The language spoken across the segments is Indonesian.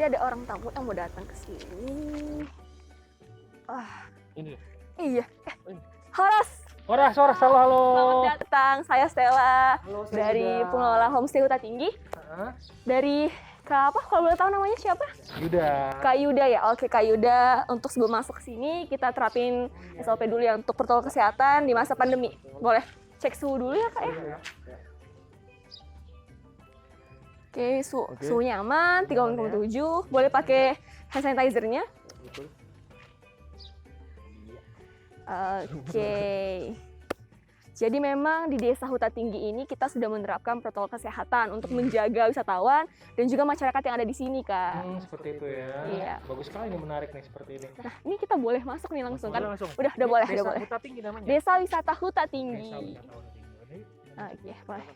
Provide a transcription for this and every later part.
Pasti ada orang tamu yang mau datang ke sini. Ini. Iya. Ini. Horas. Horas, halo. Selamat datang. Saya Stella. Halo, Dari pengelola Homestay Huta Tinggi. Dari Kak apa? Kalau boleh tahu namanya siapa? Yuda. Kak Yuda ya. Oke, Kak Yuda. Untuk sebelum masuk ke sini kita terapin SOP dulu ya untuk protokol kesehatan di masa pandemi. Boleh cek suhu dulu ya, Kak ya? Oke, suhunya aman, 3,7. Boleh pakai hand sanitizer-nya. Oke. Jadi memang di Desa Huta Tinggi ini kita sudah menerapkan protokol kesehatan untuk menjaga wisatawan dan juga masyarakat yang ada di sini, Kak. Seperti itu ya. Iya. Bagus sekali nih, menarik nih seperti ini. Nah, ini kita boleh masuk nih langsung kan? Langsung. Udah boleh, Desa udah boleh. Huta Tinggi namanya. Desa Wisata Huta Tinggi. Desa Wisata Huta Tinggi. Oke, boleh.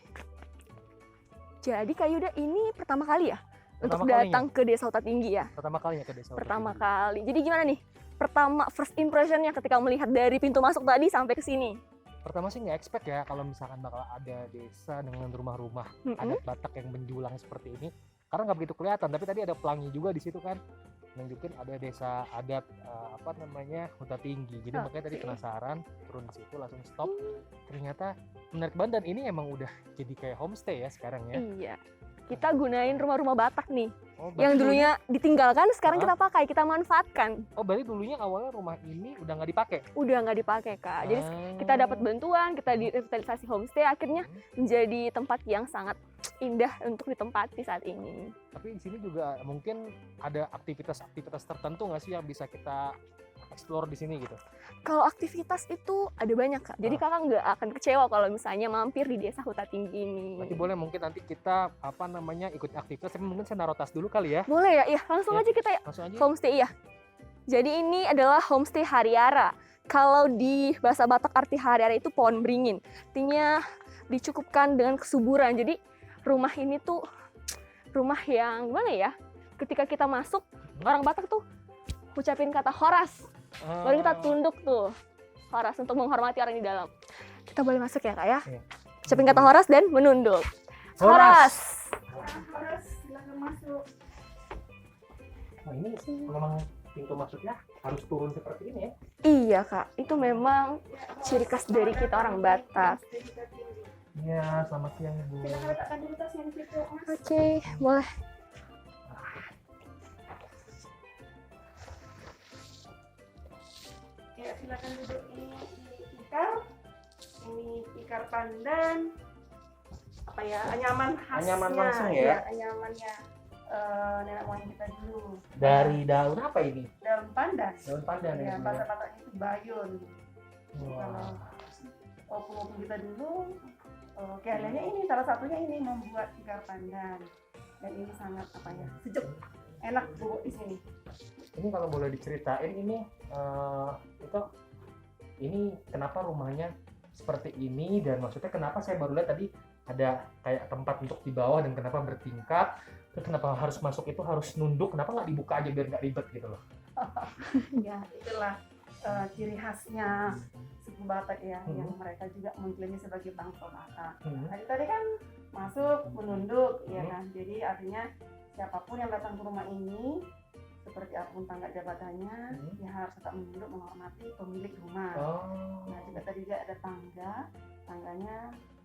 Jadi Kak Yuda ini pertama kali ya untuk Pertama datang ke Desa Huta Tinggi ya? Pertama kalinya ke Desa Huta Pertama Tinggi. kali. Jadi gimana nih? Pertama first impression-nya ketika melihat dari pintu masuk tadi sampai ke sini? Pertama sih nggak expect ya kalau misalkan bakal ada desa dengan rumah-rumah adat Batak yang menjulang seperti ini. Karena nggak begitu kelihatan, tapi tadi ada pelangi juga di situ kan. Nunjukin ada desa adat Huta Tinggi. Jadi makanya tadi penasaran, turun di situ langsung stop. Ternyata menarik banget dan ini emang udah jadi kayak homestay ya sekarang ya. Iya. Kita gunain rumah-rumah Batak nih. Oh, Yang dulunya ditinggalkan, sekarang kita pakai, kita manfaatkan. Oh, berarti dulunya awalnya rumah ini udah nggak dipakai? Udah nggak dipakai, Kak. Jadi kita dapat bantuan, kita direvitalisasi homestay, akhirnya menjadi tempat yang sangat indah untuk ditempati saat ini. Tapi di sini juga mungkin ada aktivitas-aktivitas tertentu nggak sih yang bisa kita explore di sini gitu? Kalau aktivitas itu ada banyak, Kak. Jadi kakak nggak akan kecewa kalau misalnya mampir di Desa Huta Tinggi ini. Nanti boleh mungkin nanti kita ikut aktivitas, tapi mungkin saya naruh tas dulu kali ya. Boleh ya? Iya, langsung Ya, aja kita ya. Langsung aja. Homestay ya. Jadi ini adalah homestay Hariara. Kalau di bahasa Batak arti Hariara itu pohon beringin. Artinya dicukupkan dengan kesuburan. Jadi rumah ini tuh rumah yang gimana ya? Ketika kita masuk, orang Batak tuh ucapin kata horas. Baru kita tunduk tuh. Horas untuk menghormati orang di dalam. Kita boleh masuk ya, Kak ya? Iya. Ucapin kata horas dan menunduk. Horas. Horas, silakan masuk. Nah, ini memang pintu masuknya harus turun seperti ini ya. Iya, Kak. Itu memang ciri khas dari kita orang Batak. Iya, selamat siang Ibu. Silakan letakkan dulu tasnya di situ, Mas. Oke, boleh. Ya, silakan duduk. Ini tikar, ini tikar pandan, apa ya, anyaman khasnya. Anyaman langsung ya? Anyamannya nenek moyang kita dulu. Dari daun apa ini? Daun pandan. Daun pandan Ya, ya. bahasa Bataknya itu bayun. Wah. Kalau opung-opung kita dulu, keahliannya ini salah satunya ini membuat tikar pandan. Dan ini sangat apa ya, sejuk, enak bubuk di sini. Ini kalau boleh diceritain ini kenapa rumahnya seperti ini dan maksudnya kenapa saya baru lihat tadi ada kayak tempat untuk di bawah dan kenapa bertingkat, terus kenapa harus masuk itu harus nunduk, kenapa nggak dibuka aja biar nggak ribet gitu loh. Ya, itulah ciri khasnya suku Batak ya, yang mereka juga mengklaimnya sebagai bangsa Batak. Nah, tadi kan masuk menunduk, ya kan. Jadi artinya siapapun yang datang ke rumah ini, seperti apapun tangga jabatannya, dia harus tetap menunduk menghormati pemilik rumah. Nah, juga tadi dia ada tangganya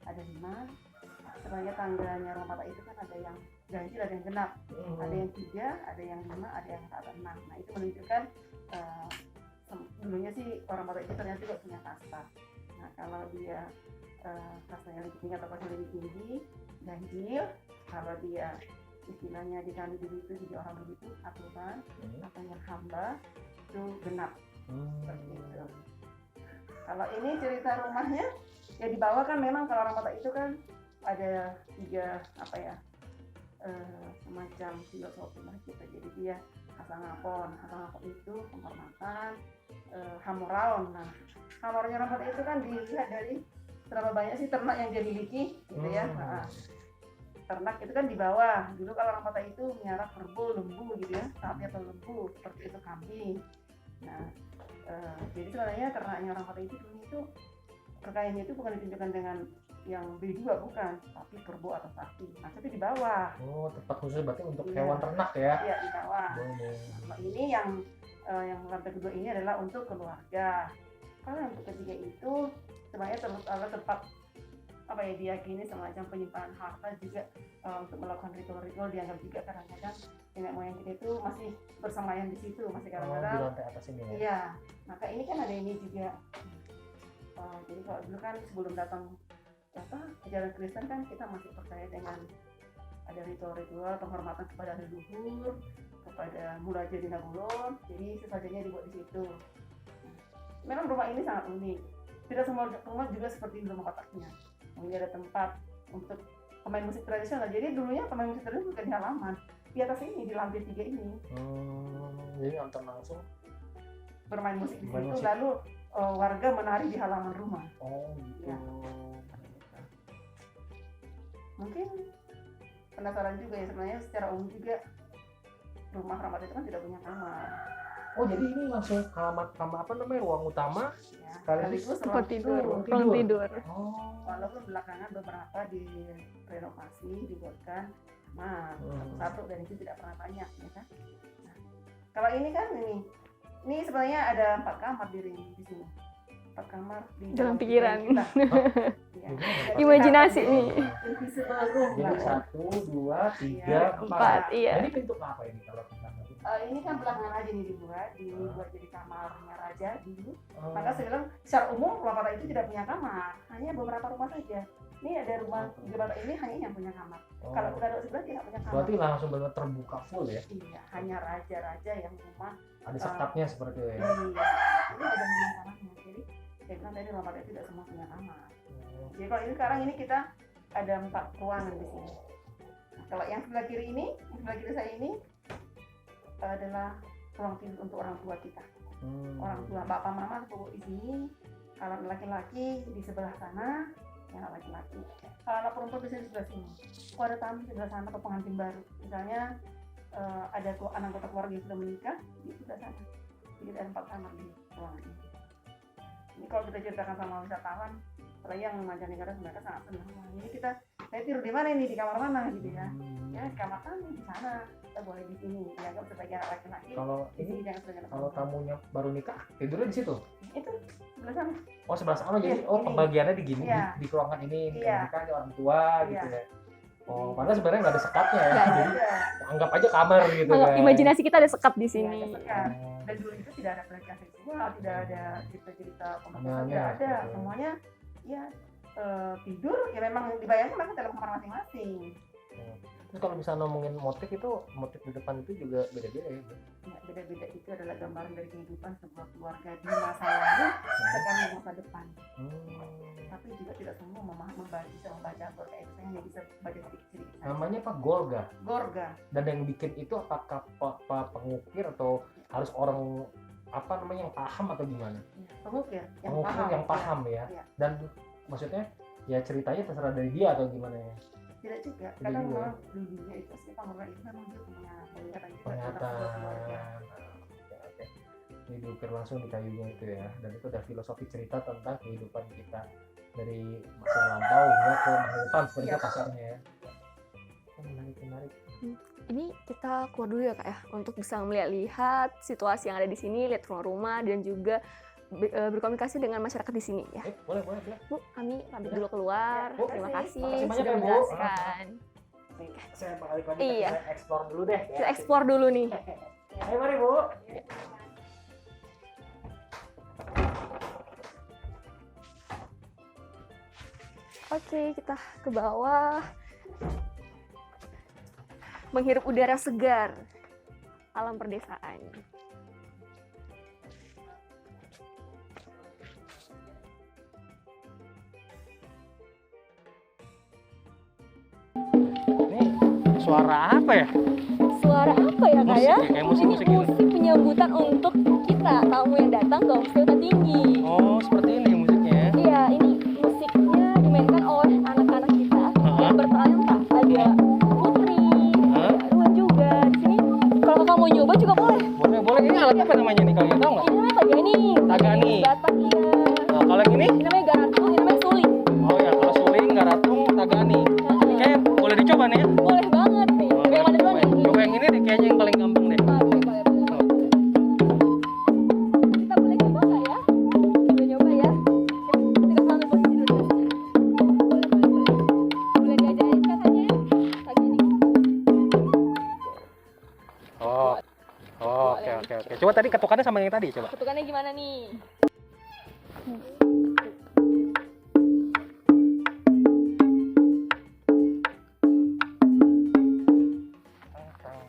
ada 5. Sebenarnya tangganya rumah Batak itu kan ada yang ganjil, ada yang genap, ada yang 3, ada yang 5, ada yang tak ada 6. Nah, itu menunjukkan dulunya sih orang Batak itu ternyata juga punya kasta. Nah, kalau dia kastanya lebih tinggi atau kastanya lebih tinggi, ganjil. Kalau dia istilahnya di kami dulu itu jadi orang begitu aturan, atau yang hamba itu genap. Seperti itu. Kalau ini cerita rumahnya, ya di bawah kan memang kalau orang Batak itu kan ada 3 semacam filosofi lah gitu. Jadi dia asangapon itu penghormatan, hamoraon. Nah, hamornya orang Batak itu kan dilihat dari berapa banyak sih ternak yang dia miliki gitu ya. Nah, ternak itu kan di bawah. Dulu kalau orang Batak itu miara kerbau, lembu gitu ya, sapi atau lembu, seperti itu kambing. Nah, jadi sebenarnya ternaknya orang Batak itu dulu itu kekayaannya itu bukan ditunjukkan dengan yang B2 bukan, tapi kerbau atau sapi. Nah, tapi di bawah. Oh, tempat khusus berarti untuk Iya. hewan ternak ya. Iya, di bawah. Boleh. Nah, ini yang lantai kedua ini adalah untuk keluarga. Kalau yang ketiga itu sebenarnya tempat apa ya, diyakini semacam penyimpanan harta juga, untuk melakukan ritual-ritual dianggap juga kadang-kadang nenek moyang kita itu masih bersemayam di situ, masih Oh, di kadang-kadang. lantai atas ini ya. Iya, maka ini kan ada ini juga. Jadi kalau dulu kan sebelum datang ajaran Kristen kan kita masih percaya dengan ada ritual-ritual penghormatan kepada leluhur, kepada Mulaja di Nagulon, jadi sesajanya dibuat di situ. Memang rumah ini sangat unik. Tidak semua rumah juga seperti rumah kotaknya. Ini ada tempat untuk pemain musik tradisional. Jadi dulunya pemain musik tradisional bukan di halaman, di atas ini, di lantai 3 ini Jadi nonton langsung. bermain musik di Bermain situ, musik. lalu warga menari di halaman rumah. Oh, gitu. Ya. Mungkin penasaran juga ya, sebenarnya secara umum juga rumah Rahmat itu kan tidak punya kamar. Oh, jadi ini langsung kamar apa namanya, ruang utama. Ya. Sekaligus Sekaligus Tempat tidur, ruang ruang tidur. tidur. Oh. Walaupun belakangan beberapa direnovasi, dibuatkan kamar Hmm. satu-satu, dan itu tidak pernah banyak, ya kan. Nah, kalau ini kan ini sebenarnya ada 4 kamar di sini. 4 kamar di Dalam pikiran. kita. Ya. Gimana? Imajinasi nih. Invisible room Jadi lah. 1, 2, 3, Iya, 4, iya. Jadi pintu apa ini kalau kita ngerti? Ini kan belakangan aja nih dibuat jadi kamarnya raja dulu. Oh. Maka saya bilang secara umum rumah Batak itu tidak punya kamar, hanya beberapa rumah saja. Ini ada rumah di Batak ini hanya yang punya kamar. Oh. Kalau udah ada sebelah tidak punya kamar. Berarti langsung benar terbuka full ya? Iya, hanya raja-raja yang rumah. Ada sekatnya seperti itu ya? Iya, ini ada rumah kamarnya. Jadi saya bilang tadi rumah Batak tidak semua punya kamar. Jadi kalau ini sekarang ini kita ada 4 ruangan di sini. Nah, kalau yang sebelah kiri ini, yang sebelah kiri saya ini adalah ruang tidur untuk orang tua kita. Orang tua, bapak mama bobo di sini. Kalau laki-laki di sebelah sana, yang laki-laki. Kalau anak perempuan di sini sebelah sini. Kalau ada tamu di sebelah sana atau pengantin baru, misalnya ada anggota keluarga yang sudah menikah di sebelah sana. Jadi ada 4 kamar di ruangan ini. Ini kalau kita ceritakan sama wisatawan, apalagi yang mancanegara, mereka sangat senang. Wah, ini saya tidur di mana ini, di kamar mana gitu ya? Ya kamar tamu di sana, kita boleh di sini. Dianggap sebagai anak laki-laki. Kalau Di sini ini, jangan sebagai anak kalau perempuan. tamunya baru nikah, tidurnya di situ? Itu sebelah sana. Oh, sebelah sana. Jadi, Iya, oh ini. pembagiannya di gini, Iya. di ruangan ini, di Iya. nikah di orang tua gitu Iya. ya. Oh, padahal sebenarnya nggak ada sekatnya ya. Nggak Jadi Ada. anggap aja kamar gitu Kalau kan. imajinasi kita ada sekat di Iya, sini. ada sekat. Oh. Dan dulu itu tidak ada pelecehan seksual, tidak ada cerita-cerita pembahasan, Aneh-aneh tidak ada. gitu. Semuanya ya tidur ya memang dibayangkan mereka dalam kamar masing-masing. Terus kalau bisa ngomongin motif itu, motif di depan itu juga beda-beda ya. Ya, beda-beda itu adalah gambaran dari kehidupan sebuah keluarga di masa lalu sekarang di masa depan. Tapi juga tidak semua bisa membaca Gorga itu, saya hanya bisa baca sedikit-sedikit saja. Namanya apa? Golga. Gorga. Dan yang bikin itu apakah pengukir atau harus orang apa namanya yang paham atau gimana? Ya, pengukir yang Pengukir paham. yang paham ya. Iya. Dan maksudnya ya ceritanya terserah dari dia atau gimana ya? Tidak juga. Tidak Kadang juga. memang dulunya itu sih Gorga itu memang dia punya penglihatan juga tentang Penglihatan. sebuah keluarga. Oke. Jadi diukir langsung di kayunya itu ya. Dan itu ada filosofi cerita tentang kehidupan kita dari masa lampau hingga ke masa depan seperti Iya. itu kasarnya ya. Menarik. Ini kita keluar dulu ya Kak ya, untuk bisa melihat situasi yang ada di sini, lihat rumah-rumah dan juga berkomunikasi dengan masyarakat di sini ya. Boleh. Bu, kami pamit dulu keluar. Ya, Bu, Terima makasih. kasih Makasih banyak sudah ya, Bu. menjelaskan. Saya balik lagi Iya. kita explore dulu deh. Kita eksplor dulu nih. Ayo mari Bu. Oke, kita ke bawah. Menghirup udara segar. Alam perdesaan. Ini suara apa ya? Suara apa ya Kak ya? Musik ya, kayak musik-musik Ini gitu. musik penyambutan untuk kita, tamu yang datang ke Homestay Hutan Tinggi. Oh, seperti ini musiknya. Iya, ini musiknya dimainkan oleh anak-anak kita yang bertalenta. Ada Putri, ada Arwan juga. Di sini kalau kakak mau nyoba juga boleh. Boleh. Ini alatnya apa namanya nih? Kalian tahu nggak? Ini namanya Tagani. Tagani. Batak iya. Nah, kalau yang ini? Ini namanya Garatu, ini namanya Suling. Oh ya, kalau suling ya? Boleh banget nih. Yang mana duluan nih? Coba yang ini deh, kayaknya yang paling gampang deh. Boleh. Kita boleh coba nggak ya? Boleh coba ya? Kita sambil posisi dulu. Boleh. Boleh diajarin katanya ya? Lagi nih. Oh, oke. Coba tadi ketukannya sama yang tadi, coba. Ketukannya gimana nih?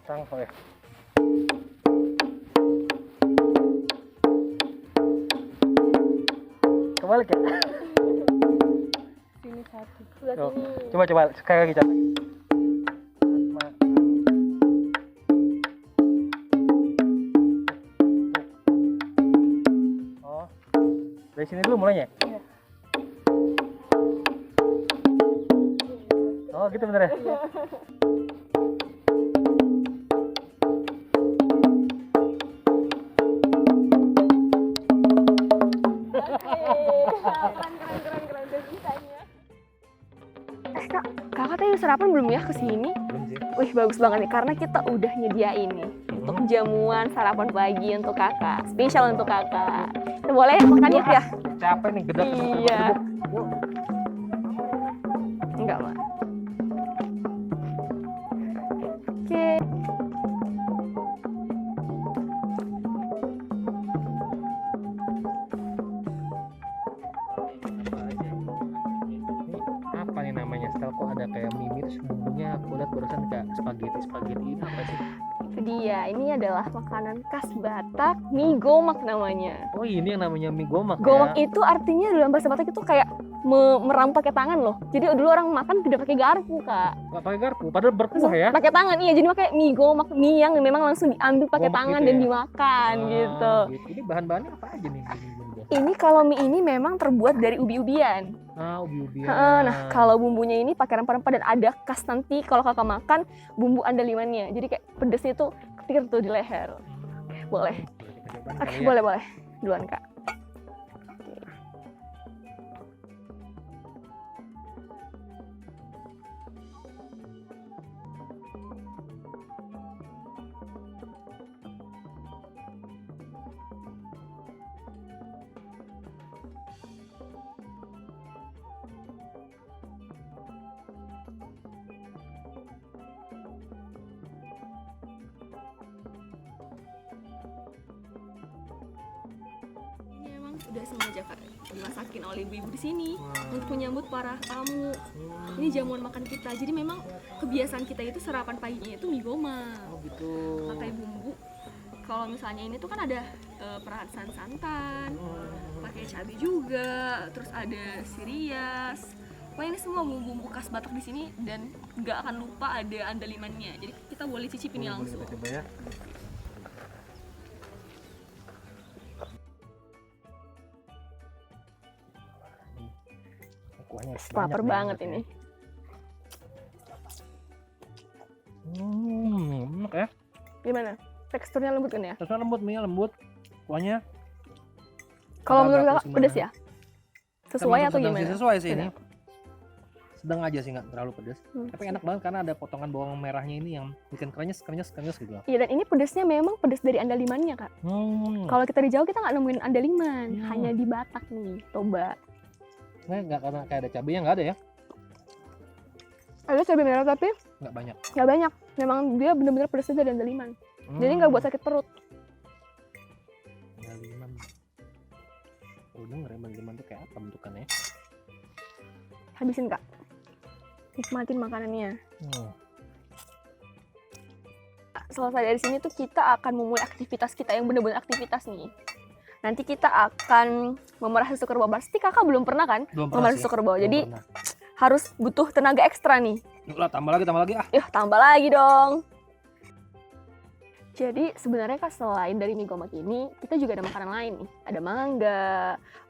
Tang, oh ya. Kebalik ya? Sini satu. Sebelah Oh, sini. coba sekali lagi coba. Oh, dari sini dulu mulainya. Iya. Oh, gitu bener ya? Keren udah bisanya. Kak, kakak tadi sarapan belum ya kesini? Belum sih. Wih, bagus banget nih karena kita udah nyediain nih untuk jamuan sarapan pagi untuk kakak, spesial untuk kakak. Kita boleh makan yuk ya? Capek nih, gedek. Iya. Yuk. Enggak, Mak. Oke. Ini apa nih namanya? Setelah kok ada kayak mie terus bumbunya aku lihat barusan kayak spaghetti ini apa sih? Itu dia. Ini adalah makanan khas Batak, mie gomak namanya. Oh, ini yang namanya mie gomak Gomak ya? itu artinya dalam bahasa Batak itu kayak meram pakai tangan loh. Jadi dulu orang makan tidak pakai garpu, Kak. Nggak pakai garpu, padahal berkuah ya? Pakai tangan, iya. Jadi pakai mie gomak, mie yang memang langsung diambil pakai Gomak tangan gitu dan ya? dimakan gitu. Ini bahan-bahannya apa aja nih? Bumbu? Ini kalau mie ini memang terbuat dari ubi-ubian. Ubi-ubian. Nah, kalau bumbunya ini pakai rempah-rempah dan ada khas nanti kalau kakak makan bumbu andalimannya. Jadi kayak pedesnya tuh ketir tuh di leher. Boleh. Oke, boleh. Duluan, Kak. Ini emang udah sengaja Kak dimasakin oleh ibu-ibu di sini untuk menyambut para tamu. Ini jamuan makan kita. Jadi memang kebiasaan kita itu sarapan paginya itu mie gomak. Oh gitu. Pakai bumbu. Kalau misalnya ini tuh kan ada perasan santan, pakai cabai juga, terus ada sirias. Pokoknya ini semua bumbu-bumbu khas Batak di sini dan nggak akan lupa ada andalimannya. Jadi kita boleh cicipin ini langsung. Coba ya. Kuahnya Lapar banget ini. Enak ya. Gimana? Teksturnya lembut kan ya? Terus lembut, mie lembut. Kuahnya Kalau menurut agak kakak pedes ya? Sesuai atau sedang gimana? sih, sesuai sih Sedang. ini. Sedang aja sih, nggak terlalu pedes. Tapi enak banget karena ada potongan bawang merahnya ini yang bikin krenyes gitu. Iya, dan ini pedesnya memang pedes dari andalimannya Kak. Kalau kita di Jawa kita nggak nemuin andaliman, hanya di Batak nih. Coba. Nah, nggak karena kayak ada cabenya nggak ada ya? Ada cabai merah tapi Nggak banyak. nggak banyak. Memang dia benar-benar pedesnya dari andaliman. Jadi nggak buat sakit perut. Mandaliman. Denger ya mandaliman tuh kayak apa bentukannya? Habisin Kak. Nikmatin makanannya. Selesai dari sini tuh kita akan memulai aktivitas kita yang benar-benar aktivitas nih. Nanti kita akan memerah susu kerbau. Pasti kakak belum pernah kan? Memerah susu kerbau. Jadi harus butuh tenaga ekstra nih. Yuk lah, tambah lagi ah. Yuk tambah lagi dong. Jadi sebenarnya Kak selain dari mie gomak ini, kita juga ada makanan lain nih. Ada mangga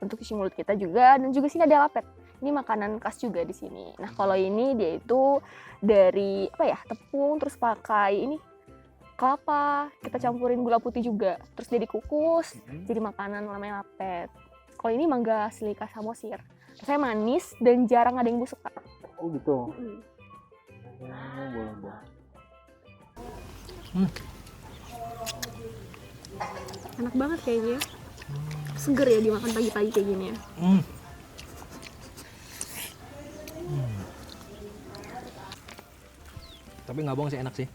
untuk isi mulut kita juga, dan juga sini ada lapet. Ini makanan khas juga di sini. Nah kalau ini dia itu dari apa ya, tepung terus pakai ini kelapa, kita campurin gula putih juga, terus jadi kukus, jadi makanan namanya lapet. Kalau ini mangga silika samosir. Saya manis dan jarang ada yang busuk Kak. Oh gitu. Boleh, boleh. Enak banget kayaknya. Seger ya dimakan pagi-pagi kayak gini ya. Tapi nggak bohong sih, enak sih.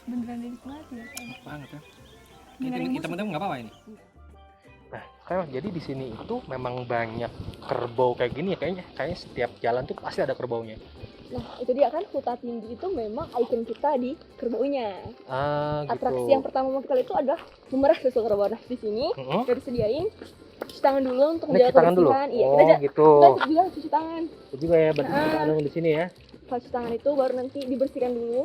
Beneran dinikmati ya. Enak banget ya. Beneran yang Teman-teman nggak apa-apa ini. Nah, kayak jadi di sini itu memang banyak kerbau kayak gini ya kayaknya. Kayaknya setiap jalan tuh pasti ada kerbaunya. Nah, itu dia kan Huta Tinggi itu memang ikon kita di kerbaunya. Ah, gitu. Atraksi yang pertama mau kita lihat itu adalah memerah susu kerbau. Nah, di sini udah disediain cuci tangan dulu untuk Ini menjaga cuci tangan dulu. kebersihan. Iya, Oh, kita gitu. juga cuci tangan. Itu juga ya, berarti kita anu di sini ya. Setelah cuci tangan itu baru nanti dibersihkan dulu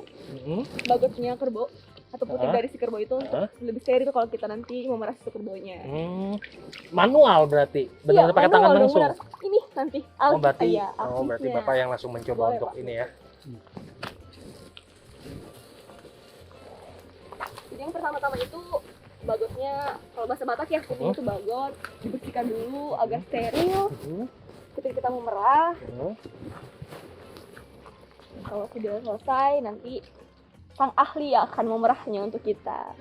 bagusnya kerbau atau putih dari si kerbau itu untuk lebih steril kalau kita nanti memerah susu kerbaunya. Manual berarti, benar-benar pakai tangan manual dong, langsung. benar. Ini nanti Oh, berarti alatnya. Bapak yang langsung mencoba Boleh, untuk Pak. ini ya. Jadi yang pertama-tama itu bagusnya kalau bahasa Batak ya kuping itu bagot dibersihkan dulu agar steril ketika kita memerah. Kalau sudah selesai nanti sang ahli akan memerahnya untuk kita.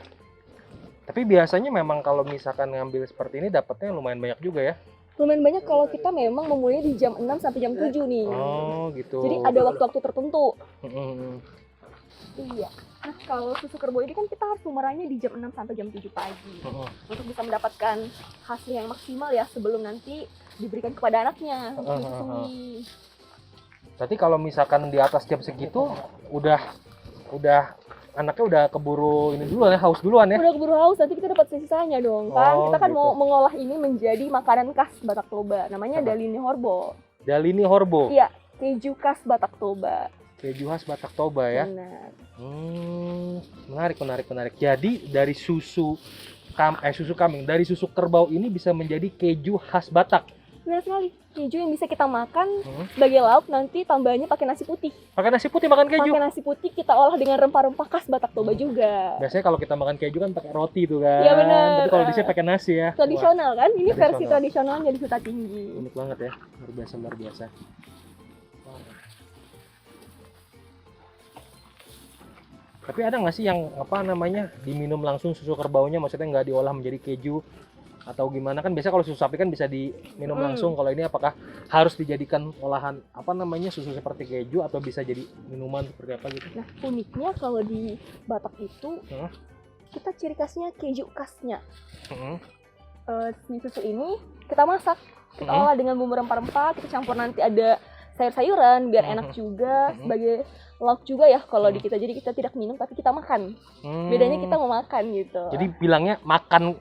Tapi biasanya memang kalau misalkan ngambil seperti ini dapatnya lumayan banyak juga ya. Lumayan banyak kalau kita memang memulainya di jam 6 sampai jam 7 nih. Oh, gitu. Jadi ada waktu-waktu tertentu. Mm-mm. Iya. Nah, kalau susu kerbau ini kan kita harus memerahnya di jam 6 sampai jam 7 pagi. Untuk bisa mendapatkan hasil yang maksimal ya sebelum nanti diberikan kepada anaknya untuk disusui. Berarti kalau misalkan di atas jam segitu udah anaknya udah keburu ini duluan ya, haus duluan ya. Udah keburu haus, nanti kita dapat sisanya dong kan. Oh, Kita kan gitu. mau mengolah ini menjadi makanan khas Batak Toba. Namanya Apa? Dalini Horbo. Dalini Horbo. Iya, keju khas Batak Toba. Keju khas Batak Toba ya. Benar. Menarik. Jadi dari susu kambing, dari susu kerbau ini bisa menjadi keju khas Batak. Benar sekali. Keju yang bisa kita makan sebagai lauk, nanti tambahnya pakai nasi putih. Pakai nasi putih makan keju. Pakai nasi putih kita olah dengan rempah-rempah khas Batak Toba juga. Biasanya kalau kita makan keju kan pakai roti tuh kan. Iya, benar. Tapi kalau di sini pakai nasi ya. Tradisional kan? Ini versi Tradisional. tradisionalnya di Huta Tinggi. Wah, unik banget ya. Luar biasa. Tapi ada nggak sih yang apa namanya diminum langsung susu kerbaunya, maksudnya nggak diolah menjadi keju atau gimana? Kan biasa kalau susu sapi kan bisa diminum langsung. Kalau ini apakah harus dijadikan olahan apa namanya susu seperti keju atau bisa jadi minuman seperti apa gitu? Nah, uniknya kalau di Batak itu kita ciri khasnya keju khasnya. Si susu ini kita masak, kita olah dengan bumbu rempah-rempah, kita campur nanti ada sayur-sayuran biar enak juga sebagai lauk juga ya kalau di kita. Jadi kita tidak minum tapi kita makan. Bedanya kita mau makan gitu. Jadi bilangnya makan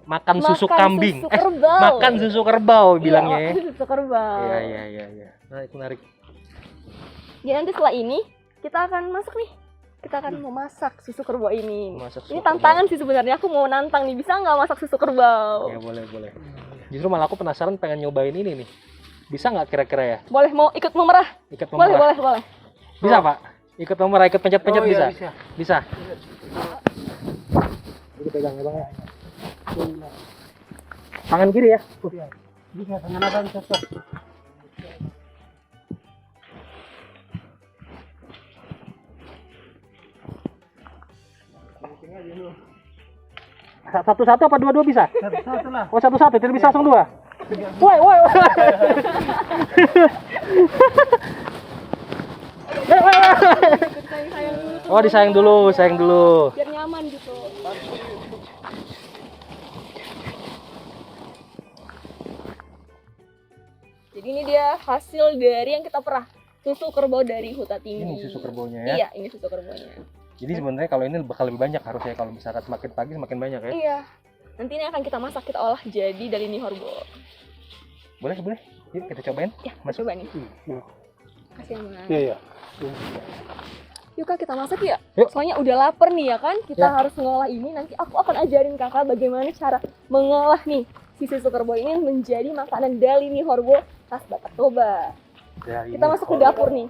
susu kambing. Susu kerbau. Makan susu kerbau bilangnya ya. Iya, makan susu kerbau. Iya. Menarik. Jadi nanti setelah ini kita akan masak nih. Kita akan memasak susu kerbau ini. Ini tantangan sih sebenarnya. Aku mau nantang nih, bisa nggak masak susu kerbau? Ya boleh. Justru malah aku penasaran pengen nyobain ini nih. Bisa nggak kira-kira ya? Boleh, mau ikut memerah? Ikut memerah. Boleh. Bisa Pak? Ikut memerah, ikut pencet-pencet bisa? Iya, Bisa. Ini pegang ya Bang ya. Tangan kiri ya? Bisa tangan abang cocok. Satu-satu apa dua-dua bisa? Satu lah. Oh satu-satu, tidak bisa langsung dua? Woi. Oh disayang dulu. Biar nyaman gitu. Jadi ini dia hasil dari yang kita perah. Susu kerbau dari Huta Tinggi. Ini susu kerbaunya ya? Iya, ini susu kerbaunya. Jadi sebenarnya kalau ini bakal lebih banyak harusnya, kalau misalkan semakin pagi semakin banyak ya? Iya. Nanti ini akan kita masak, kita olah jadi Dalini Horbo. Boleh? Yuk kita cobain. Ya, Masuk. coba nih. Kasih Mas. Iya. Yuk Kak, kita masak ya. Yuk. Soalnya udah lapar nih ya kan. Kita Ya. harus mengolah ini. Nanti aku akan ajarin Kakak bagaimana cara mengolah nih si susu kerbau ini menjadi makanan Dalini Horbo khas Batak Toba. Kita masuk ke dapur nih.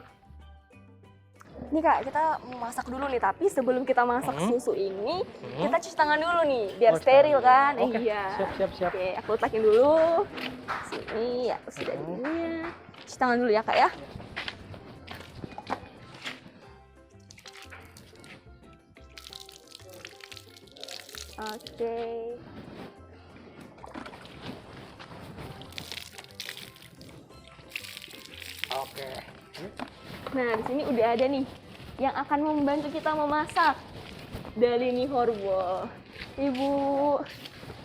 Nih Kak, kita mau masak dulu nih. Tapi sebelum kita masak susu ini, kita cuci tangan dulu nih, biar steril kan. Oke, Iya. siap. Oke, aku letakin dulu. Sini, ya, aku sudah ininya. Cuci tangan dulu ya Kak ya. Oke. Oke. Nah, di sini udah ada nih yang akan membantu kita memasak dari Nihorbo. Ibu,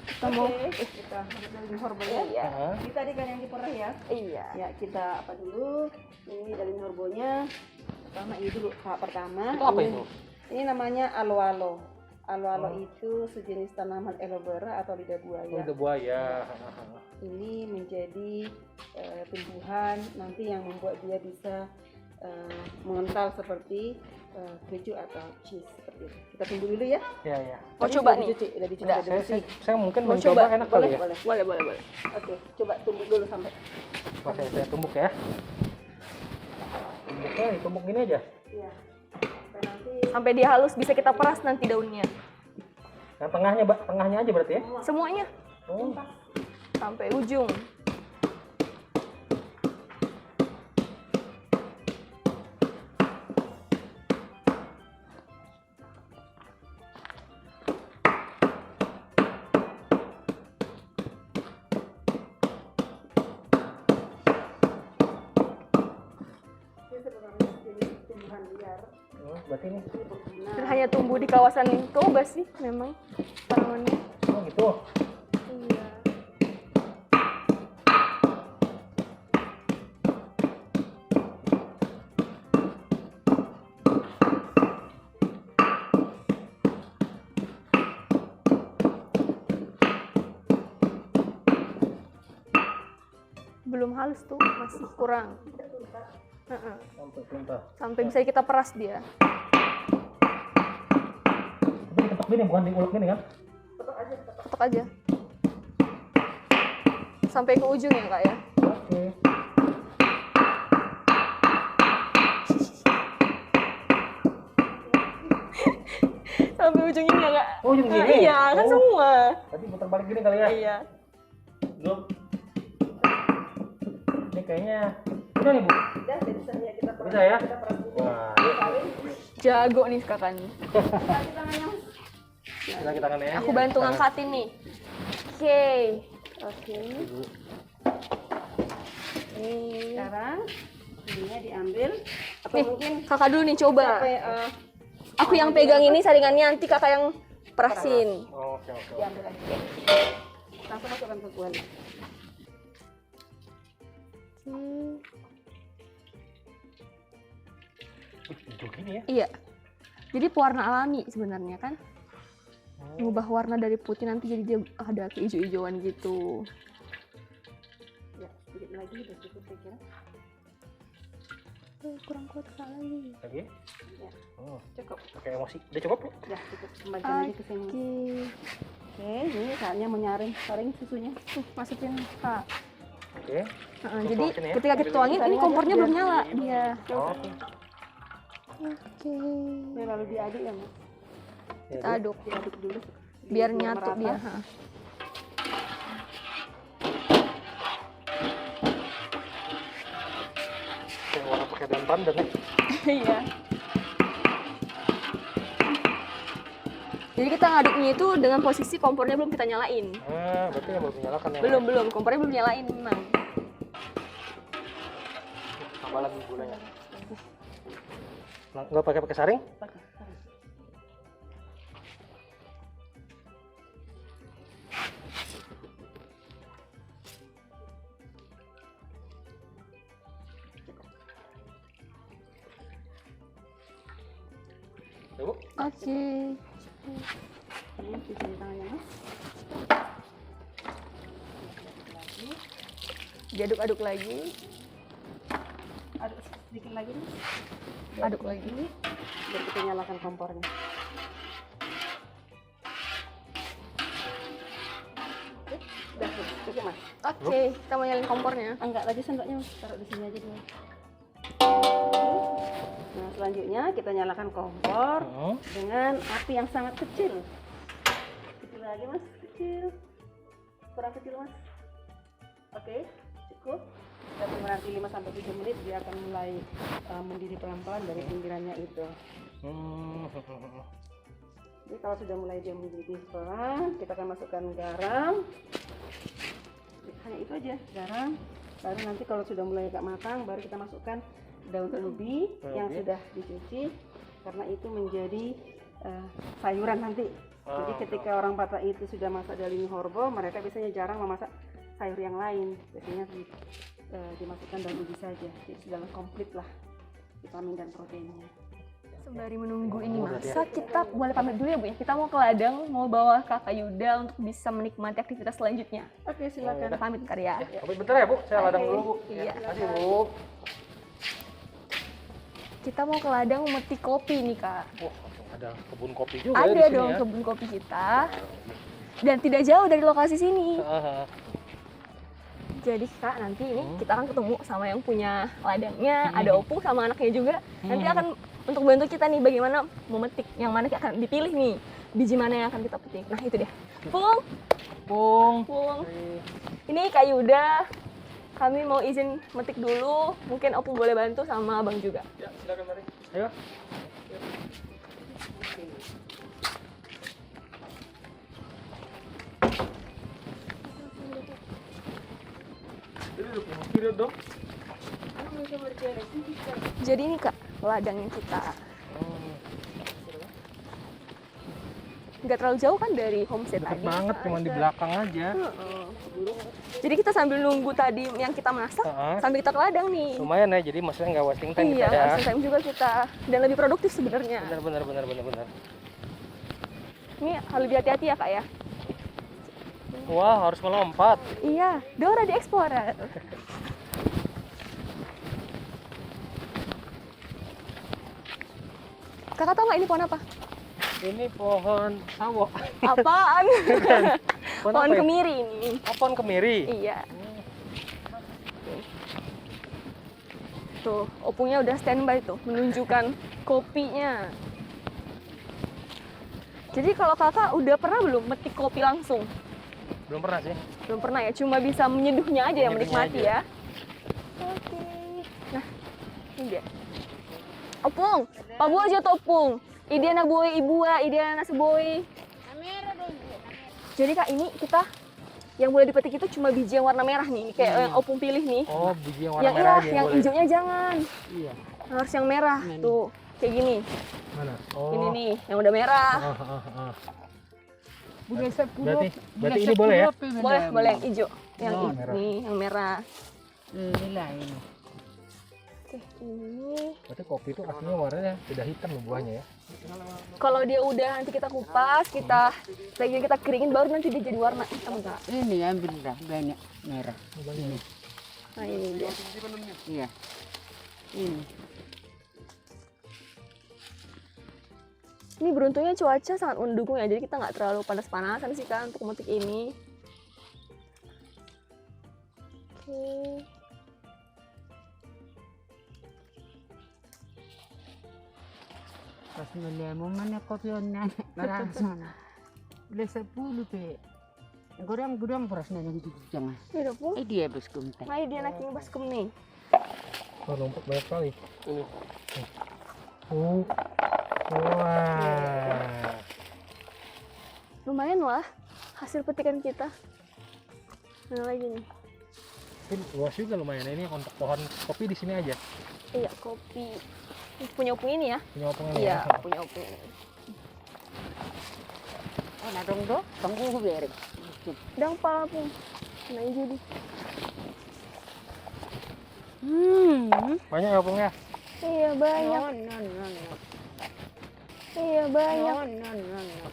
kita mau Kita dari horbo ya. iya. Heeh. Ini tadi kan yang diperah ya. Iya. Ya, kita apa dulu? Ini dari horbonya. Pertama ini dulu, tahap pertama. Itu apa ini, itu? Ini namanya aloe-aloe. Aloe-aloe itu sejenis tanaman aloe vera atau lidah Oh, buaya. udah buaya. Ini menjadi tumbuhan nanti yang membuat dia bisa mengental seperti keju atau cheese seperti itu. Kita tunggu dulu ya. Iya, iya. Mau Tadi coba udah nih? dicuci, udah dicuci, Udah, udah Saya, bersih. saya mungkin Mau mencoba coba? enak kali ya. Boleh. Boleh. Oke, coba tumbuk dulu sampai. Wah, saya tumbuk ya. Tumbuknya ditumbuk gini aja. Iya. Sampai nanti Sampai dia halus bisa kita peras nanti daunnya. Yang tengahnya, tengahnya aja berarti ya. Semuanya Oh. sampai ujung. ini sebenarnya jenis tumbuhan liar. Berarti ini. Ini berguna. Dan hanya tumbuh di kawasan Toba sih memang tanamannya. Oh, gitu. Iya. Belum halus tuh, masih kurang. Heeh. Sampai tuntas. Sampai bisa kita peras dia. Tapi diketok gini, bukan diulek gini kan? Ketok aja. Sampai ke ujung ya Kak ya. Oke. Sampai ujung ini ya Kak. Oh, ujung Nah, gini? iya, kan Oh. semua. Tadi putar balik gini kali ya? Iya. Belum. Ini kayaknya udah nih, Bu. Udah, bisa ya kita peras. Bisa ya? Kita peras dulu. Wah, Jago nih kakak nih. Kaki tangannya, Mas. yuk. Lagi tangannya ya. Aku bantu ngangkatin nih. Oke. Oke. Ibu. Nih. Sekarang ininya diambil atau Nih, mungkin kakak dulu nih coba. sampai Aku yang pegang ini saringannya, nanti kakak yang perasin. Oh, oke, oke. diambil aja. Langsung masukkan ke kuali. Hijau gini ya. Iya. Jadi pewarna alami sebenarnya kan. Ngubah warna dari putih nanti jadi dia ada keijo-ijoan gitu. Ya, sedikit lagi udah cukup saya kira. Kurang kuat Kak lagi. Lagi? Ya. Oh, Cukup. pakai emosi. Udah cukup, Bu? Ya, cukup. Kembalikan aja ke sini. Oke. Oke, ini saatnya menyaring saring susunya. Masukin Kak. Oke. Jadi Tuangin ya. ketika kita tuangin ini kompornya belum nyala dia. Oh, oke. Oke. Ini lalu diaduk ya, Mas. Ya, Kita Bu. aduk Diaduk dulu. biar Biar nyatu merata. dia. Ha. Kayak warna pakai daun pandan nih. Iya. Jadi kita ngaduknya itu dengan posisi kompornya belum kita nyalain. Berarti yang belum dinyalakan ya. Belum, kompornya belum nyalain memang. Tambah lagi gulanya. Nah, nggak pakai saring? Pakai saring. Ya, Bu. Oke. Ini cuci tangannya, Mas. Lagi. Diaduk-aduk lagi. Aduk sedikit lagi, Mas. Aduk lagi. Biar kita nyalakan kompornya. Oke, udah cukup, Mas. Oke, kita mau nyalain kompornya. Enggak, tadi sendoknya Mas. Taruh di sini aja dulu. Nah, selanjutnya kita nyalakan kompor dengan api yang sangat kecil. Kecil lagi, Mas. Kecil. Kurang kecil, Mas. Oke, cukup. Kita tunggu nanti 5 sampai 7 menit dia akan mulai mendidih pelan-pelan dari pinggirannya itu. Jadi kalau sudah mulai dia mendidih pelan, kita akan masukkan garam. Hanya itu aja, garam. Baru nanti kalau sudah mulai agak matang, baru kita masukkan daun ubi yang sudah dicuci, karena itu menjadi sayuran nanti. Jadi ketika orang Batak itu sudah masak daging horbo, mereka biasanya jarang memasak sayur yang lain. Biasanya dimasukkan daun ubi saja. Jadi sudah komplit lah vitamin dan proteinnya. Sembari menunggu ini masak, kita boleh pamit dulu ya Bu ya. Kita mau ke ladang, mau bawa Kakak Yuda untuk bisa menikmati aktivitas selanjutnya. Oke, silakan. Kita pamit Karya. Pamit bentar ya Bu, saya ladang dulu Bu. Iya. Makasih Bu. Kita mau ke ladang memetik kopi nih Kak. Wah, ada kebun kopi juga ya di Ada sini dong ya. kebun kopi kita. Dan tidak jauh dari lokasi sini. Jadi Kak, nanti ini kita akan ketemu sama yang punya ladangnya, ada Opung sama anaknya juga. Nanti akan untuk bantu kita nih bagaimana memetik, yang mana yang akan dipilih nih, biji mana yang akan kita petik. Nah itu dia. Pung. Ini Kak Yuda. Kami mau izin metik dulu. Mungkin Opung boleh bantu sama Abang juga. Ya, silakan mari. Ayo. Kiri dong. Jadi ini Kak, ladangnya kita. Nggak terlalu jauh kan dari homestay Deket tadi. banget, cuma di belakang aja. Jadi kita sambil nunggu tadi yang kita masak, sambil kita ke ladang nih. Lumayan ya, jadi maksudnya nggak wasting time Iya, kita ya. wasting time juga kita. Dan lebih produktif sebenarnya. Benar. Ini harus lebih hati-hati ya Kak ya. Wah, harus melompat. Iya, Dora di Explorer. Kakak tahu nggak ini pohon apa? Ini pohon sawo. Apaan? Pohon apa ya? kemiri ini. Oh, pohon kemiri. Iya. Tuh, Opungnya udah standby tuh, menunjukkan kopinya. Jadi kalau kakak udah pernah belum metik kopi langsung? Belum pernah sih. Belum pernah ya, cuma bisa menyeduhnya aja ya, Menyeduhnya menikmati aja. ya. Oke. Nah, ini dia. Opung, Pak Bu aja tuh Opung. Ide anak boy, ibu ide anak seboy. Jadi Kak, ini kita yang boleh dipetik itu cuma biji yang warna merah nih, kayak yang Opung pilih nih. Oh, biji yang warna Yang merah aja yang boleh. hijaunya jangan. Iya. Harus yang merah tuh, kayak gini. Mana? Oh. Ini nih, yang udah merah. Berarti ini boleh ya? Boleh yang hijau. Yang merah. ini, yang merah. Inilah ini. Oke, ini. Berarti kopi itu aslinya warnanya sudah hitam loh buahnya ya. Kalau dia udah nanti kita kupas, kita lagi kita keringin, baru nanti dia jadi warna hitam enggak? Ini ambil dah banyak merah. Ini. Nah ini dia. Iya. Ini. Ini beruntungnya cuaca sangat mendukung ya, jadi kita nggak terlalu panas-panasan sih kan untuk metik ini. Oke. Pas nilaimu mana kopi online langsung. Udah 10 pe. Gudang beras nanti di jangan. Ini udah Pung. Dia bos kuntai. Nah dia naking baskem nih. Oh, lompat banyak sekali. Ini. Wah. Lumayan lah hasil petikan kita. Mana lagi nih? Ini luas juga lumayan. Ini untuk pohon kopi di sini aja. Iya, kopi. Punya Opung ini ya? Punya opung Iya, ya. punya Opung ini. Oh, na dong do. Tunggu biar. Dang pala Pung. Nah jadi. Banyak ya opungnya? Iya banyak. No. Iya banyak. No.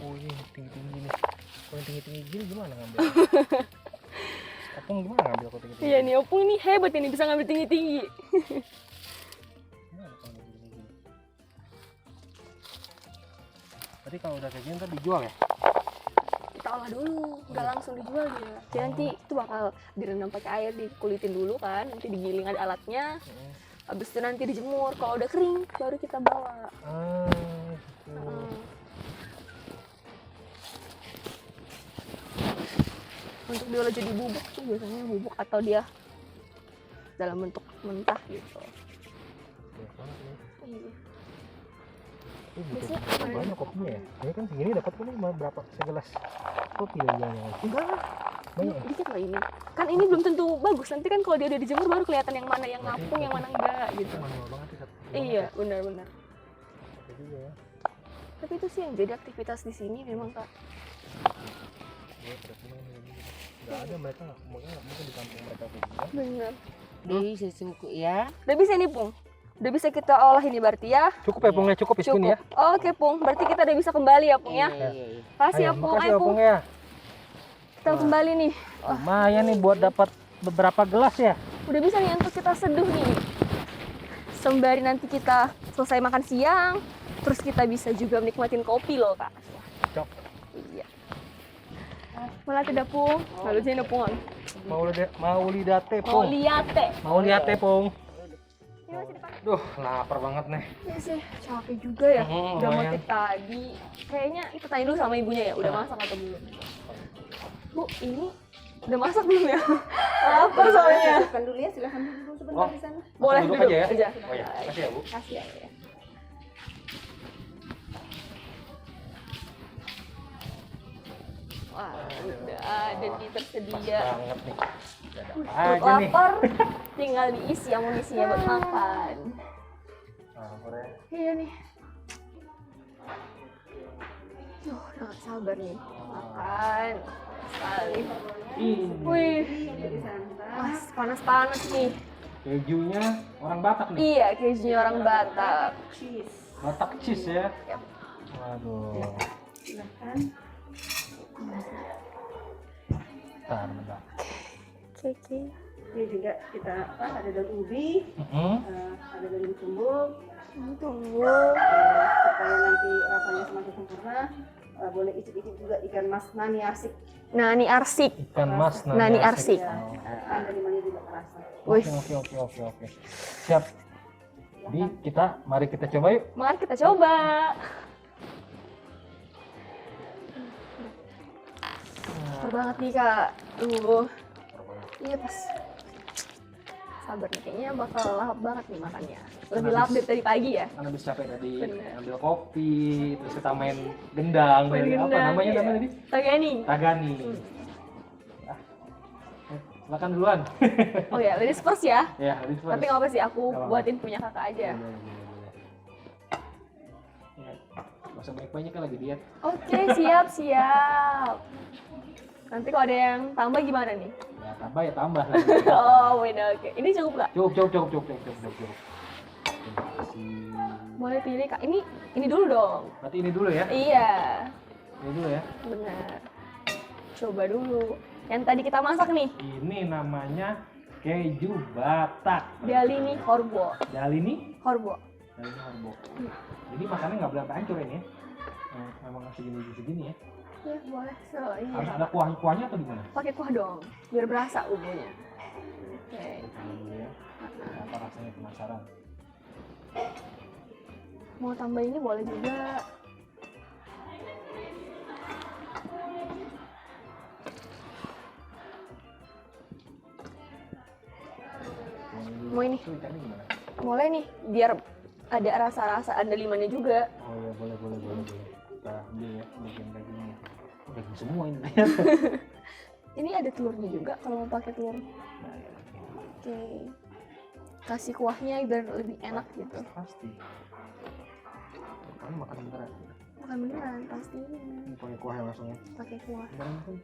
Oh, ini tinggi-tinggi nih. Kalau yang tinggi-tinggi gini gimana ngambil? Opung gimana ngambil kalau tinggi-tinggi? Iya nih, Opung ini hebat ini, bisa ngambil tinggi-tinggi. Gimana kalau gini-gini? Berarti kalau udah kayak gini ntar dijual ya? Kita olah dulu, nggak langsung dijual dia. Jadi nanti itu bakal direndam pakai air, dikulitin dulu kan, nanti digiling ada alatnya. Habis itu nanti dijemur, kalau udah kering baru kita bawa. Gitu. Untuk diolah jadi bubuk tuh biasanya bubuk atau dia dalam bentuk mentah gitu. Banyak banget ini. Iya. Ini butuh Biasanya berapa mana? banyak kopinya ya? Ini kan segini dapat ini berapa segelas kopi lah jangan. Enggak lah, Banyak ya? dikit lah ini. Kan ini belum tentu bagus. Nanti kan kalau dia udah dijemur baru kelihatan yang mana yang Berarti- ngapung, yang mana enggak gitu. Itu manual banget sih. Iya, benar-benar. Itu juga ya. Tapi itu sih yang jadi aktivitas di sini memang Kak. Iya, pada senang ini. Nggak ada mereka nggak mungkin di kampung mereka kayak gini. Ya. Benar. Dewi sesuku ya. Udah bisa nih Pung. Udah bisa kita olah ini berarti ya. Cukup ya Pungnya, cukup ya segini ya. Oke Pung, berarti kita udah bisa kembali ya Pung ya. Iya. Makasih ya Ayo, Pung. makasih Ayo ya Pung, Pung ya. kita kembali nih. Lumayan nih buat dapat beberapa gelas ya. Udah bisa nih untuk kita seduh nih. Sembari nanti kita selesai makan siang, terus kita bisa juga menikmatin kopi loh Kak. Cok. Iya. Malah tidak Pung. Lalu jadi Pung. Mau lidate Mau Pung. liate. Mau lihat ya Pung. Ini masih depan. Duh, lapar banget nih. Iya sih, capek juga ya. Udah lumayan. motif tadi. Kayaknya kita tanya dulu sama ibunya ya, udah masak atau belum? Bu, ini udah masak belum ya? Lapar soalnya. Masukkan dulu ya, silahkan dulu sebentar Oh. di sana. Boleh duduk duduk aja ya? aja. Oh ya, kasih ya Bu. Kasih ya. Ya. Wah, udah ada nih Pas tersedia. banget nih. Udah ada apa Perut aja nih. lapar, tinggal diisi amunisinya buat makan. Lapar ya. Iya nih. Duh, udah gak sabar nih. Makan. Sekali. Wih, Jadi santai. mas panas-panas nih. Kejunya orang Batak nih. Iya, kejunya orang Batak. Cheese. Batak cheese ya. Yap. Waduh. Silahkan. Bentar. Oke. Ini juga kita ada daun ubi, ada daun tumbuk, Tunggu. supaya nanti rasanya semakin sempurna. Boleh icip-icip juga ikan mas nani arsik. Nani arsik. Ikan mas Nani arsik. Ya, kan dari mana juga terasa. Wih. Oke. Siap. Jadi mari kita coba yuk. Mari kita coba. Lapar banget nih kak. Iya pas. Sabar nih, kayaknya bakal lahap banget nih makannya. Lebih lahap dari pagi ya. Kan habis capek tadi Bener. ambil kopi, terus kita main gendang. Main dari apa gendang, namanya iya. tadi? Tagani. Tagani. Silakan duluan. Oh ya, ladies first ya. Ya, habis Tapi nggak apa sih, aku Nggak apa-apa. buatin punya kakak aja. Ya, nggak usah banyak-banyak kan lagi diet. Oke, siap. Nanti kalau ada yang tambah gimana nih? Ya tambah ya tambah. Oh, beda oke. Ini cukup nggak? Cukup. Terima kasih. Boleh pilih kak. Ini dulu dong. Berarti ini dulu ya. Iya, Ini dulu ya. benar. Coba dulu. Yang tadi kita masak nih, Ini namanya keju Batak. Dalini Horbo. Dalini Horbo. Horbo. Jadi makannya nggak boleh hancur ini ya. Memang segini ya. Iya, boleh. So, iya. Harus ada kuahnya atau gimana? Pakai kuah dong, biar berasa umumnya. Oke. Coba dulu ya. Apa rasanya penasaran? Mau tambah ini boleh juga. Mau ini? Itu ikannya gimana? Boleh nih, biar ada rasa-rasa andalimannya juga. Oh iya boleh. Kita ambil ya dagingnya. Oh, daging semua ini. Ini ada telurnya juga kalau mau pakai telur. Nah, ya, Oke. Kasih kuahnya biar lebih enak gitu. pasti. Kamu makan beneran? Bukan beneran, pastinya. Ini pakai kuah ya langsung ya. Pakai kuah. Beneran tuh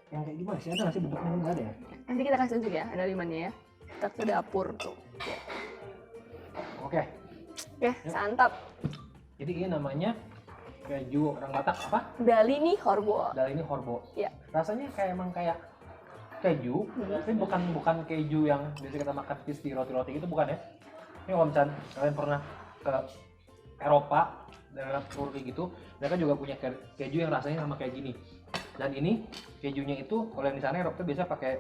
yang kayak gimana sih? Ada nggak sih bentuknya? Nggak ada ya? Nanti kita kasih tunjuk ya andalimannya ya. Kita ke dapur tuh. Oke. Oke, santap. Jadi ini namanya keju orang Batak apa? Dalini Horbo. Dalini Horbo. Iya. Rasanya emang kayak keju, tapi bukan keju yang biasa kita makan di roti-roti itu bukan ya. Ini kalau misalnya kalian pernah ke Eropa daerah Turki gitu, mereka juga punya keju yang rasanya sama kayak gini. Dan ini kejunya itu kalau yang di sana Eropa biasa pakai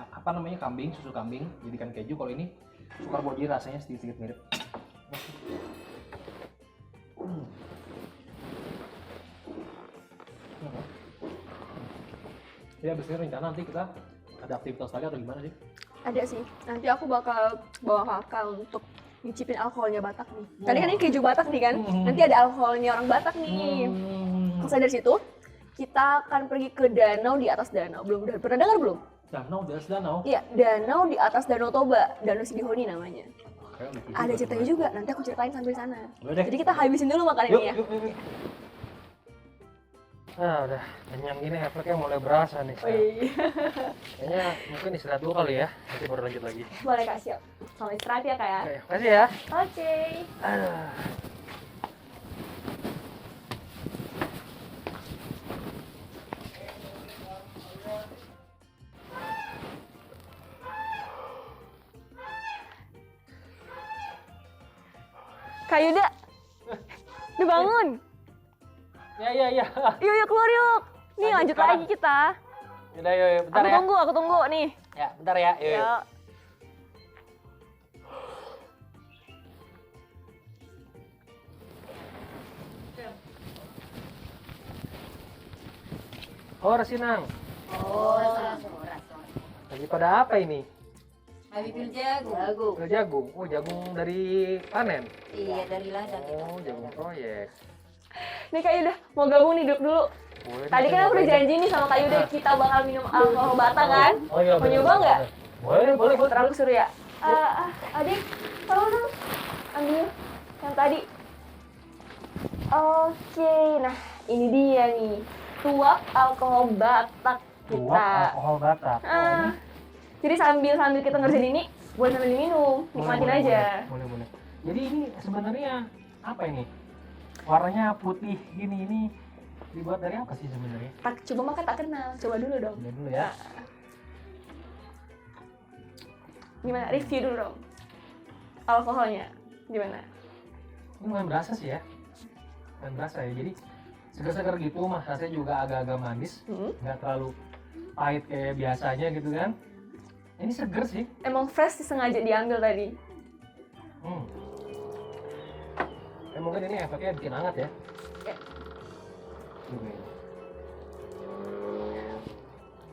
apa namanya kambing, susu kambing jadikan keju. Kalau ini sukar boji rasanya sedikit mirip. Jadi abis ini rencana nanti kita ada aktivitas lagi atau gimana sih? Ada sih. Nanti aku bakal bawa kakak untuk nyicipin alkoholnya Batak nih. Tadi kan ini keju Batak nih kan. Nanti ada alkoholnya orang Batak nih. Selesai dari situ, kita akan pergi ke danau di atas danau. Belum udah pernah dengar belum? Danau, di atas danau. Iya, danau di atas Danau Toba, Danau Sidihoni namanya. Kayak lucu Ada juga ceritanya juga. Nanti aku ceritain sambil sana. Boleh deh. Jadi kita habisin dulu makan Yuk, ini ya. yuk, yuk, yuk. Nah, udah kenyang gini efeknya mulai berasa nih. Wih. Kayaknya mungkin istirahat dulu kali ya. Nanti baru lanjut lagi. Boleh Kak, siap. Selamat istirahat ya Kak ya. Oke, makasih ya. Oke. Aduh. Kak Yuda. Dibangun. Ya. Yuk yuk keluar yuk. Nih Lanjut lanjut sekarang. lagi kita. Yaudah, yuk, bentar ya. Aku tunggu nih. Ya, bentar ya. Yuk. Yuk. Oh, Resinang. Oh, raso. Lagi pada apa ini? Habis jagung. Ke jagung. Oh, jagung dari panen. Iya, dari ladang. Oh, jagung proyek. Nih Kak Yuda, mau gabung nih duduk dulu. Boleh. Tadi kan aku udah janji nih sama Kak Yuda kita bakal minum alkohol Batak kan? Oh iya. Mau nyoba nggak? Boleh. Terang aku suruh ya. Adik, tolong dong. Ambil yang tadi. Oke, nah ini dia nih. Tuak alkohol Batak Tuak kita. alkohol Batak. Jadi sambil kita ngerjain ini, boleh sambil diminum, nikmatin aja. Boleh. Jadi ini sebenarnya apa ini? Warnanya putih gini ini dibuat dari apa sih sebenarnya? Coba makan tak kenal, coba dulu dong. Coba dulu ya. Gimana? Review dulu dong. Alkoholnya gimana? Ini lumayan berasa sih ya. Lumayan berasa ya. Jadi segar-segar gitu, mas rasanya juga agak-agak manis, nggak terlalu pahit kayak biasanya gitu kan. Ini seger sih. Emang fresh sih, sengaja diambil tadi. Mungkin ini efeknya bikin hangat ya. Ya.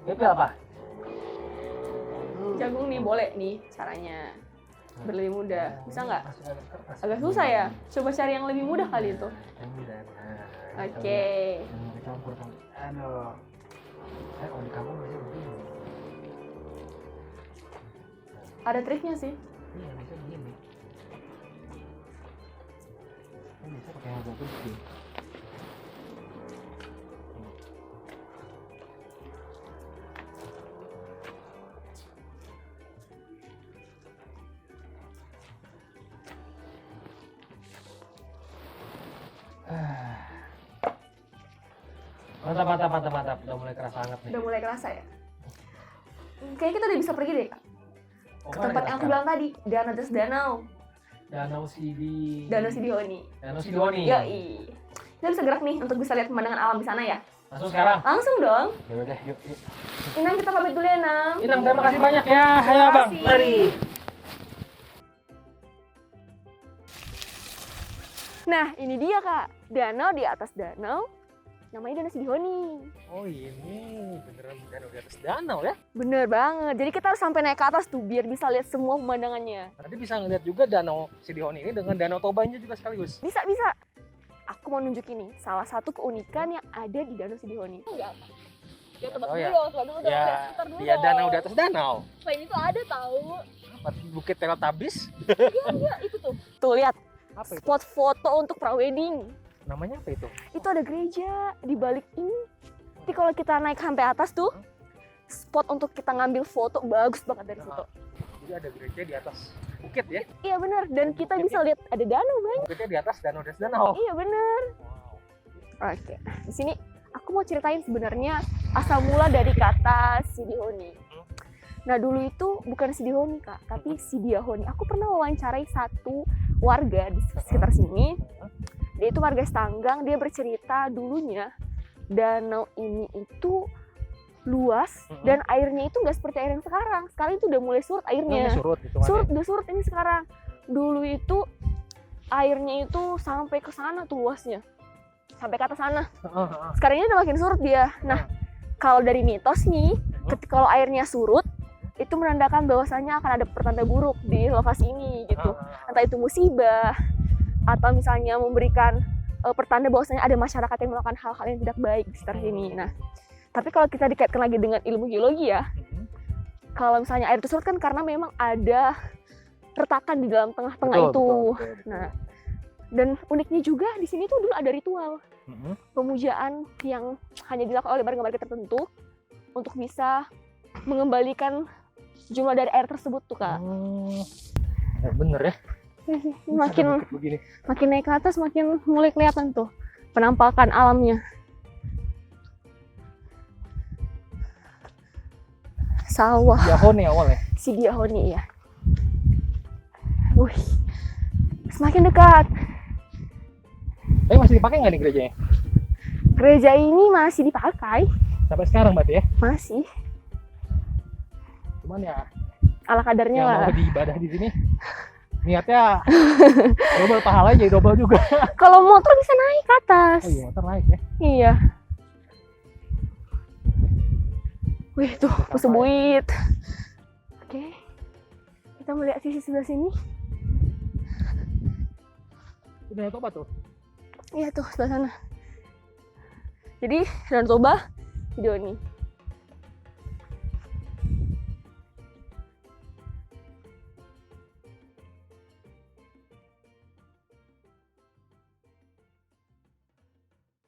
Ini apa? Jagung nih boleh nih caranya. Berlebih mudah. Bisa nggak? Masih agak keras. Agak susah ya. Coba cari yang lebih mudah kali itu. Yang mudah. Nah, Oke. yang dicampur sama. Aduh. Kalau di kampung biasanya begini. Ada triknya sih. Iya, biasanya begini. Ini bisa pakai yang agak gede. Mantap. Udah mulai kerasa hangat nih. Udah mulai kerasa ya. Kayaknya kita udah bisa pergi deh Kak. Oh, Ke mana tempat kita yang aku sekarang? bilang tadi. Danau atas danau. Danau Sidihoni. Danau Sidihoni. Yoi. Kita bisa gerak nih untuk bisa lihat pemandangan alam di sana ya. Langsung sekarang. Langsung dong. Ya udah, yuk. Inang kita pamit dulu ya Nang. Inang, terima kasih banyak ya. Ayo Bang, kasih. mari. Nah ini dia Kak. Danau di atas danau. Namanya Danau Sidihoni. Oh ini beneran danau di atas danau ya. Bener banget. Jadi kita harus sampai naik ke atas tuh biar bisa lihat semua pemandangannya. Nanti bisa ngeliat juga danau Sidihoni ini dengan danau Tobanya juga sekaligus. Bisa. Aku mau nunjukin nih salah satu keunikan yang ada di Danau Sidihoni. Enggak. Ya tebak Oh, dulu ya. dong, tebak dulu dong. Ya, Putar dulu ya dong. danau di atas danau. Selain itu ada tahu. Apa Bukit Teletubbies? Iya, itu tuh. Tuh lihat, Apa itu? spot foto untuk prawedding. Namanya apa itu? Itu ada gereja di balik ini. Nanti kalau kita naik sampai atas tuh, spot untuk kita ngambil foto bagus banget dari situ. Jadi ada gereja di atas bukit ya. Iya bener, dan kita bisa lihat ada danau banyak. Bukitnya di atas danau. Iya bener. Wow. Oke, di sini aku mau ceritain sebenarnya asal mula dari kata Sidihoni. Nah dulu itu bukan Sidihoni Kak, tapi Sidiahoni. Aku pernah wawancarai satu warga di sekitar sini. Dia itu warga Stanggang, dia bercerita dulunya danau ini itu luas dan airnya itu nggak seperti air yang sekarang. Sekarang itu udah mulai surut airnya. Surut hitungannya. Udah surut ini sekarang. Dulu itu airnya itu sampai ke sana tuh luasnya. Sampai ke atas sana. Sekarang ini udah makin surut dia. Nah, kalau dari mitos nih, kalau airnya surut, itu menandakan bahwasanya akan ada pertanda buruk di lokasi ini gitu. Entah itu musibah atau misalnya memberikan pertanda bahwasanya ada masyarakat yang melakukan hal-hal yang tidak baik di sekitar sini. Nah, tapi kalau kita dikaitkan lagi dengan ilmu geologi ya, kalau misalnya air itu surut kan karena memang ada retakan di dalam tengah-tengah itu. Nah, dan uniknya juga di sini tuh dulu ada ritual pemujaan yang hanya dilakukan oleh warga-warga tertentu untuk bisa mengembalikan jumlah dari air tersebut tuh Kak. Ya, bener ya. Makin naik ke atas makin mulai kelihatan tuh penampakan alamnya. Sawah. Sidiahoni awal ya. Sidiahoni ya. Wih, semakin dekat. Masih dipakai nggak nih gerejanya? Gereja ini masih dipakai. Sampai sekarang berarti ya? Masih. Cuman ya Ala kadarnya yang lah. mau diibadah di sini niatnya double pahala jadi double juga. Kalau motor bisa naik ke atas. Oh iya, motor naik ya. Iya. Wih tuh, pesebuit. Oke. Kita melihat sisi sebelah sini. Udah Toba tuh. Iya tuh, sebelah sana. Jadi, Danau Toba, video ini.